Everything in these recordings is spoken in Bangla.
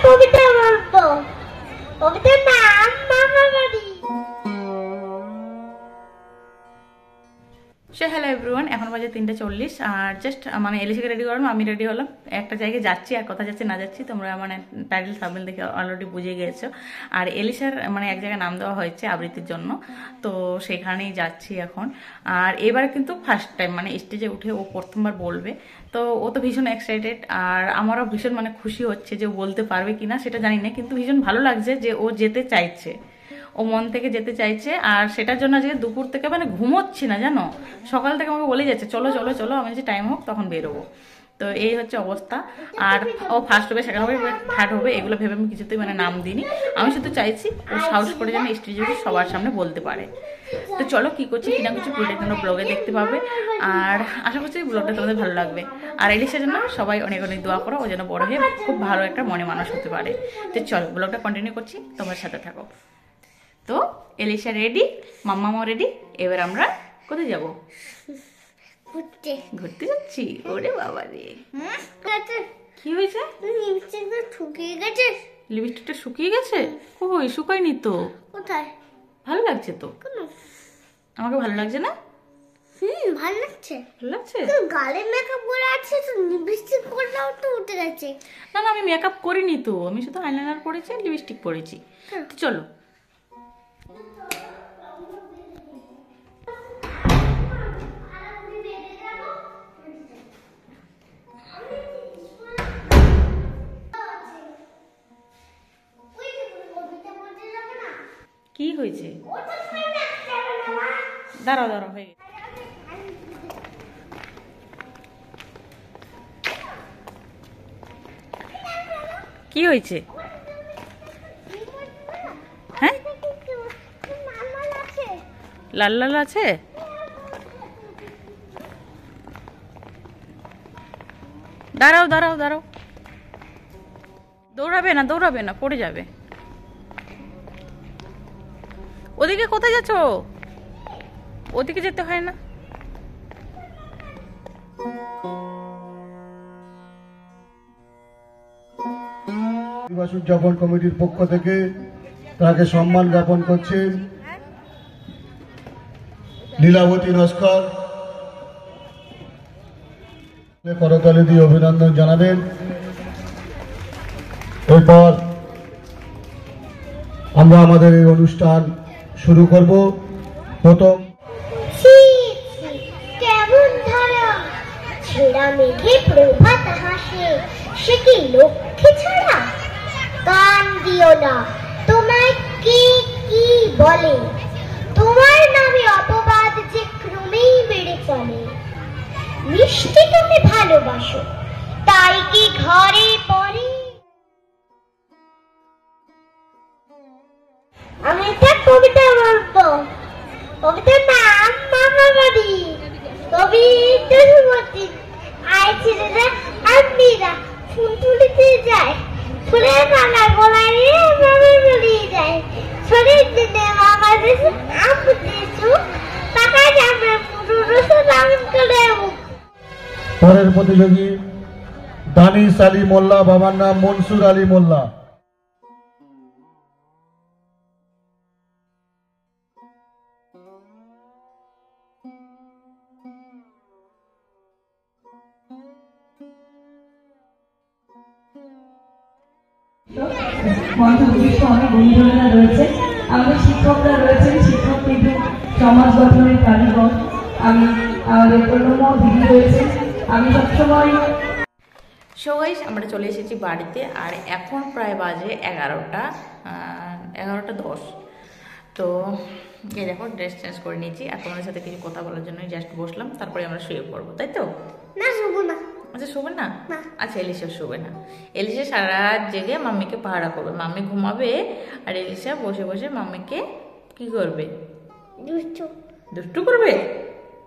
কবিতা বলবো। কবিতার নাম মামা বাড়ি। হ্যালো এভরিওয়ান, এখন বাজে 3:40 আর জাস্ট মানে এলিশাকে রেডি করলাম, আমি রেডি হলাম। একটা জায়গায় যাচ্ছি, আর কোথায় যাচ্ছি না যাচ্ছি তোমরা মানে টাইটেল থাম্বনেল দেখে অলরেডি বুঝে গিয়েছো। আর এলিশার মানে এক জায়গায় নাম দেওয়া হয়েছে আবৃত্তির জন্য, তো সেখানেই যাচ্ছি এখন। আর এবার কিন্তু ফার্স্ট টাইম মানে স্টেজে উঠে ও প্রথমবার বলবে, তো ও তো ভীষণ এক্সাইটেড। আর আমারও ভীষণ মানে খুশি হচ্ছে যে ও বলতে পারবে কিনা সেটা জানি না, কিন্তু ভীষণ ভালো লাগছে যে ও যেতে চাইছে, ও মন থেকে যেতে চাইছে। আর সেটার জন্য আজকে দুপুর থেকে মানে ঘুমোচ্ছি না জানো, সকাল থেকে আমাকে বলে যাচ্ছে চলো চলো চলো, আমি যে টাইম হোক তখন বেরোবো। তো এই হচ্ছে অবস্থা। আর ও ফার্স্ট হবে, সেকেন্ড হবে, থার্ড হবে, এগুলো ভেবে আমি কিছুতেই মানে নাম দিইনি। আমি শুধু চাইছি ও সাহস করে যেন স্টেজে সবার সামনে বলতে পারে। তো চলো কি করছি কিনা কিছু পুরোটা তোমরা ব্লগে দেখতে পাবে, আর আশা করছি ব্লগটা তোমাদের ভালো লাগবে। আর এলিশার জন্য সবাই অনেক অনেক দোয়া করো, ও যেন বড় হয়ে খুব ভালো একটা মনে মানুষ হতে পারে। তো চলো ব্লগটা কন্টিনিউ করছি, তোমার সাথে থাকো। তো এলিশা রেডি, মাম্মাও রেডি, এবার আমরা কোথায় যাব? ঘুরতে। ঘুরতে যাচ্ছি। ওরে বাবা রে, কি হয়েছে? লিপস্টিকটা শুকিয়ে গেছে। লিপস্টিকটা শুকিয়ে গেছে? কই শুকায়নি তো। কোথায়? ভালো লাগছে তো। আমাকে ভালো লাগছে না? ভালো লাগছে। ভালো লাগছে? গালে মেকআপ করে আছে তো লিপস্টিক পরলেও তো উঠে গেছে। না না, আমি মেকআপ করিনি তো, আমি শুধু আইলাইনার পরেছি আর লিপস্টিক পরেছি। তো চলো। কি হয়েছে? দাঁড়াও দাঁড়াও, হয়ে গেছে। কি হয়েছে? হ্যাঁ, লাল লাল আছে। দাঁড়াও দাঁড়াও দাঁড়াও, দৌড়াবে না দৌড়াবে না, পড়ে যাবে। ওদিকে কোথায় যাচ্ছ? ওদিকে যেতে হয় না। দিবস উদযাপন কমিটির পক্ষ থেকে তাকে সম্মান জ্ঞাপন করছেন লীলাবতী নস্কর। করতালি দিয়ে অভিনন্দন জানাবেন। এরপর আমরা আমাদের এই অনুষ্ঠান শুরু করব। প্রথম কেমন ধারা ছেঁড়া মেঘে প্রভাত হাসে, সে কি লক্ষ্মী ছাড়া? কান দিও না, তোমায় কে কি বলে, তোমার নামে অপবাদ যে ক্রমেই বেড়ে চলে। মিষ্টি তুমি ভালোবাসো, তাই কি ঘরে পড়ে? আমি একটা কবিতা বলবো। কবিতার নাম মামা বাড়ি। কবি তরুমতি। আয় ছেলেরা আর মেয়েরা ফুল তুলিতে যায়, ফুলের মালা গলায় নিয়ে মামা বাড়ি যায়। শরীর দিনে মামা দেশে আম দিয়েছু, টাকায় যাবে পুরো দামন করে। পরের প্রতিযোগী দানিশ আলী মোল্লা, বাবার নাম মনসুর আলী মোল্লা। মঞ্চবিশিষ্ট অনেক বন্ধুরা রয়েছে, আমাদের শিক্ষকরা রয়েছেন, শিক্ষক কিন্তু সমাজ গঠনের কারিগর। আমি আমাদের প্রণব দিদি রয়েছে। আমি সবসময় সো গাইস, আমরা চলে এসেছি বাড়িতে, আর এখন প্রায় বাজে 11:10। তো এই দেখো ড্রেস চেঞ্জ করে নিয়েছি, আর তোমাদের সাথে কিছু কথা বলার জন্য জাস্ট বসলাম, তারপরে আমরা শুয়ে পড়বো, তাই তো? না শুবো না। আচ্ছা শোবে না? আচ্ছা এলিশা শোবে না। এলিশা সারা রাত জেগে মাম্মিকে পাহারা করবে, মাম্মি ঘুমাবে আর এলিশা বসে বসে মাম্মিকে কি করবে? দুষ্টু দুষ্টু করবে।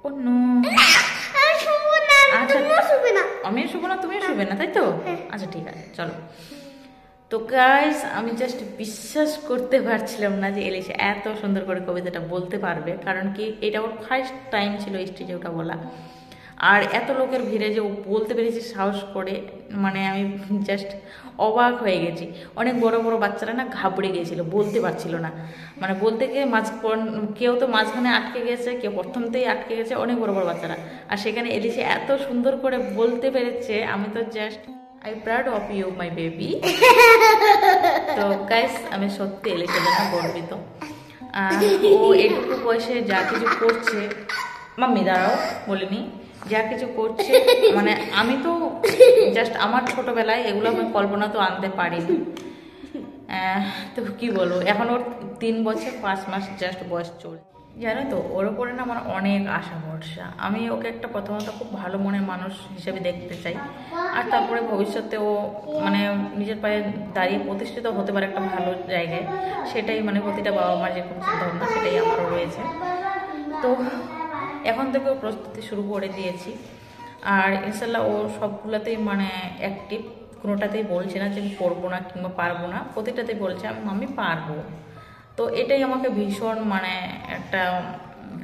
ও নো, আচ্ছা আমি শুবো না, তুমিও শুবে না, তাই তো? আচ্ছা ঠিক আছে চলো। তো গাইস, আমি জাস্ট বিশ্বাস করতে পারছিলাম না যে এলিশা এত সুন্দর করে কবিতাটা বলতে পারবে, কারণ কি এটা ওর ফার্স্ট টাইম ছিল স্টেজে ওটা বলা। আর এত লোকের ভিড়ে যে ও বলতে পেরেছি সাহস করে, মানে আমি জাস্ট অবাক হয়ে গেছি। অনেক বড় বড় বাচ্চারা না ঘাবড়ে গিয়েছিল, বলতে পারছিল না, মানে বলতে গিয়ে কেউ তো মাঝখানে আটকে গেছে, কেউ প্রথমতেই আটকে গেছে, অনেক বড় বড় বাচ্চারা। আর সেখানে এলিশা এত সুন্দর করে বলতে পেরেছে, আমি তো just I proud of you my baby. তো গাইস আমি সত্যি এলিশার জন্য গর্বিত। ও এইটুকু বয়সে যা কিছু করছে, মাম্মি দাঁড়াও বলিনি, যা কিছু করছে, মানে আমি তো জাস্ট আমার ছোটবেলায় এগুলো আমি কল্পনা তো আনতে পারিনি। তো কি বলবো, এখন ওর 3 বছর 5 মাস জাস্ট বয়স চলছে। জানো তো ওর ওপরে না আমার অনেক আশা ভরসা। আমি ওকে একটা প্রথমত খুব ভালো মনের মানুষ হিসেবে দেখতে চাই, আর তারপরে ভবিষ্যতে ও মানে নিজের পায়ে দাঁড়িয়ে প্রতিষ্ঠিত হতে পারে একটা ভালো জায়গায়, সেটাই মানে প্রতিটা বাবা মার যে কোনো চিন্তাভাবনা সেটাই আমারও রয়েছে। তো এখন থেকে ও প্রস্তুতি শুরু করে দিয়েছি, আর ইনশাল্লাহ ও সবগুলোতেই মানে অ্যাক্টিভ, কোনোটাতেই বলছে না যে আমি করবো না কিংবা পারবো না, প্রতিটাতেই বলছে আমি পারবো। তো এটাই আমাকে ভীষণ মানে একটা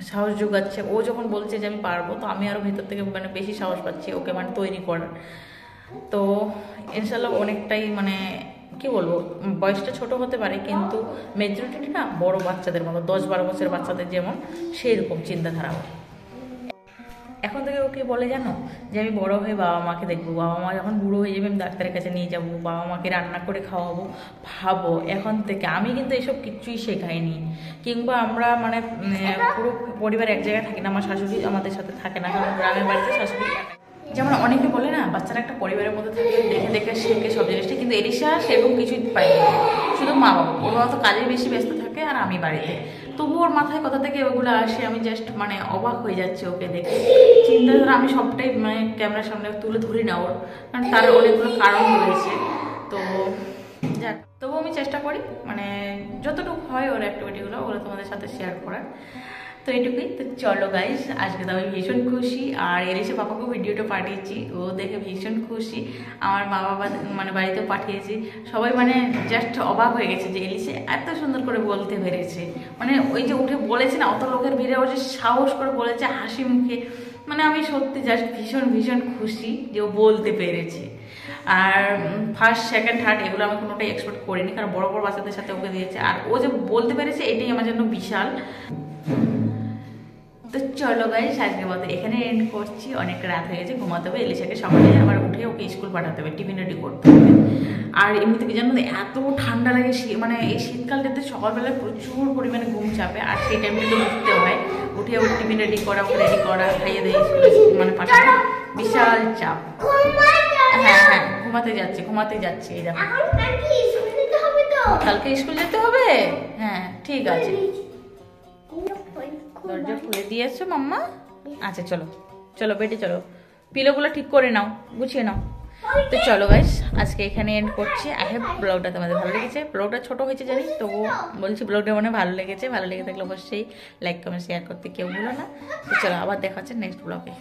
সাহস যোগাচ্ছে। ও যখন বলছে যে আমি পারবো, তো আমি আরও ভেতর থেকে মানে বেশি সাহস পাচ্ছি ওকে মানে তৈরি করার। তো ইনশাল্লাহ অনেকটাই মানে কি বলবো, বয়সটা ছোট হতে পারে কিন্তু মেচুরিটি না বড় বাচ্চাদের মতো, 10-12 বছরের বাচ্চাদের যেমন সেই রকম চিন্তাধারা। এখন থেকে ওকে বলে জানো যে আমি বড় হয়ে বাবা মাকে দেখবো, বাবা মা যখন বুড়ো হয়ে যাবে আমি ডাক্তারের কাছে নিয়ে যাবো, বাবা মাকে রান্না করে খাওয়াবো। ভাবো এখন থেকে, আমি কিন্তু এসব কিছুই শেখাইনি, কিংবা আমরা মানে পুরো পরিবার এক জায়গায় থাকি না, আমার শাশুড়ি আমাদের সাথে থাকে না, কারণ গ্রামের বাড়িতে শাশুড়ি। যেমন অনেকে বলে না বাচ্চারা একটা পরিবারের মধ্যে থাকে, দেখে দেখে শেখে সব জিনিসটা, কিন্তু এলিশা সেরকম কিছুই পাইনি, শুধু মা বাবা। ওরা তো কাজে বেশি ব্যস্ত থাকে আর আমি বাড়িতে, তবু ওর মাথায় কোথা থেকে ওগুলো আসে আমি জাস্ট মানে অবাক হয়ে যাচ্ছি ওকে দেখে। চিন্তাধারা আমি সবটাই মানে ক্যামেরার সামনে তুলে ধরি না ওর, কারণ তার অনেকগুলো কারণ রয়েছে। তো যাক, তবু আমি চেষ্টা করি মানে যতটুকু হয় ওর অ্যাক্টিভিটিগুলো ওগুলো তোমাদের সাথে শেয়ার করার। তো এইটুকুই। তো চলো গাইস, আজকে তো আমি ভীষণ খুশি, আর এলিশা পাপাকেও ভিডিওটা পাঠিয়েছি, ও দেখে ভীষণ খুশি। আমার মা বাবা মানে বাড়িতেও পাঠিয়েছি, সবাই মানে জাস্ট অবাক হয়ে গেছে যে এলিশা এত সুন্দর করে বলতে পেরেছে। মানে ওই যে উঠে বলেছে না, অত লোকের ভিড়ে ও যে সাহস করে বলেছে হাসি মুখে, মানে আমি সত্যি জাস্ট ভীষণ ভীষণ খুশি যে ও বলতে পেরেছে। আর ফার্স্ট, সেকেন্ড, থার্ড এগুলো আমি কোনোটাই এক্সপেক্ট করিনি, কারণ বড় বড় বাচ্চাদের সাথে ওকে দিয়েছে, আর ও যে বলতে পেরেছে এটাই আমার জন্য বিশাল। তো চলো গাইস, আজকের মতো এখানে এন্ড করছি, অনেক রাত হয়ে গেছে, ঘুমাতে হবে। এলিশাকে সকালে আবার উঠে ওকে স্কুল পাঠাতে হবে, টিফিন রেডি করতে হবে। আর এমনিতে কি জানো এত ঠান্ডা লাগে, মানে এই শীতকালটাতে সকালবেলায় প্রচুর পরিমাণে ঘুম চাপে, আর সেই টাইমটাতে উঠতে হয়, উঠে ওর টিফিন রেডি করা, ওকে রেডি করা, খাইয়ে দিয়ে স্কুলে মানে পাঠানো, বিশাল চাপ। হ্যাঁ হ্যাঁ, ঘুমাতে যাচ্ছি এই দেখো। কালকে স্কুল যেতে হবে, হ্যাঁ ঠিক আছে। দরজা খুলে দিয়েছো মাম্মা? আচ্ছা চলো চলো বেডে চলো, পিলোগুলো ঠিক করে নাও, গুছিয়ে নাও। তো চলো গাইস, আজকে এখানে এন্ড করছি। আই হোপ ব্লগটা তোমাদের ভালো লেগেছে। ব্লগটা ছোট হয়েছে জানি, তবুও বলছি ব্লগটা মনে ভালো লেগেছে। ভালো লেগে থাকলে অবশ্যই লাইক কমেন্ট শেয়ার করতে কেউ ভুলো না। তো চলো আবার দেখা হচ্ছে নেক্সট ব্লগে।